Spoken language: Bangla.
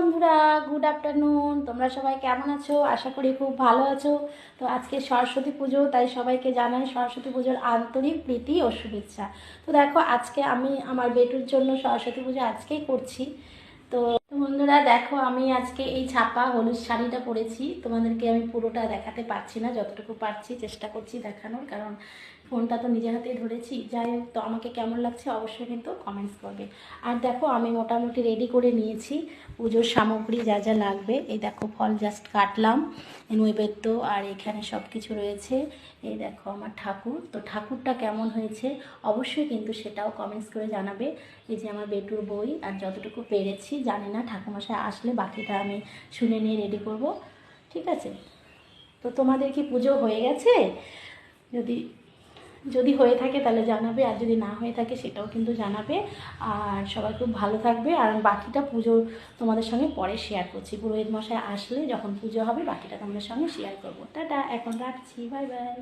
বন্ধুরা, গুড আফটারনুন। তোমরা সবাই কেমন আছো? আশা করি খুব ভালো আছো। তো আজকে সরস্বতী পুজো, তাই সবাইকে জানাই সরস্বতী পুজোর আন্তরিক প্রীতি ও শুভেচ্ছা। তো দেখো, আজকে আমি আমার বেটুর জন্য সরস্বতী পুজো আজকেই করছি। তো বন্ধুরা দেখো, আমি আজকে এই ছাপা হলুদ শাড়িটা পরেছি। তোমাদেরকে আমি পুরোটা দেখাতে পারছি না, যতটুকু পারছি চেষ্টা করছি দেখানোর, কারণ ফোনটা তো নিজের হাতেই ধরেছি। যাই হোক, তো আমাকে কেমন লাগছে অবশ্যই কিন্তু কমেন্টস করবে। আর দেখো, আমি মোটামুটি রেডি করে নিয়েছি পুজোর সামগ্রী যা যা লাগবে। এই দেখো, ফল জাস্ট কাটলাম, নৈবেদ্য, আর এখানে সব কিছু রয়েছে। এই দেখো আমার ঠাকুর। তো ঠাকুরটা কেমন হয়েছে অবশ্যই কিন্তু সেটাও কমেন্টস করে জানাবে। এই যে আমার বেটুর বই, আর যতটুকু পেরেছি, জানি না ঠাকুমশাই আসলে বাকিটা আমি শুনে নিয়ে রেডি করব। ঠিক আছে? তো তোমাদের কি পুজো হয়ে গেছে? যদি যদি হয়ে থাকে তাহলে জানাবে, আর যদি না হয়ে থাকে সেটাও কিন্তু জানাবে। আর সবাই খুব ভালো থাকবে। আর বাকিটা পুজো তোমাদের সঙ্গে পরে শেয়ার করছি। পুরোহিত মশাই আসলে যখন পুজো হবে বাকিটা তোমাদের সঙ্গে শেয়ার করবো। টাটা, এখন রাখছি, বাই বাই।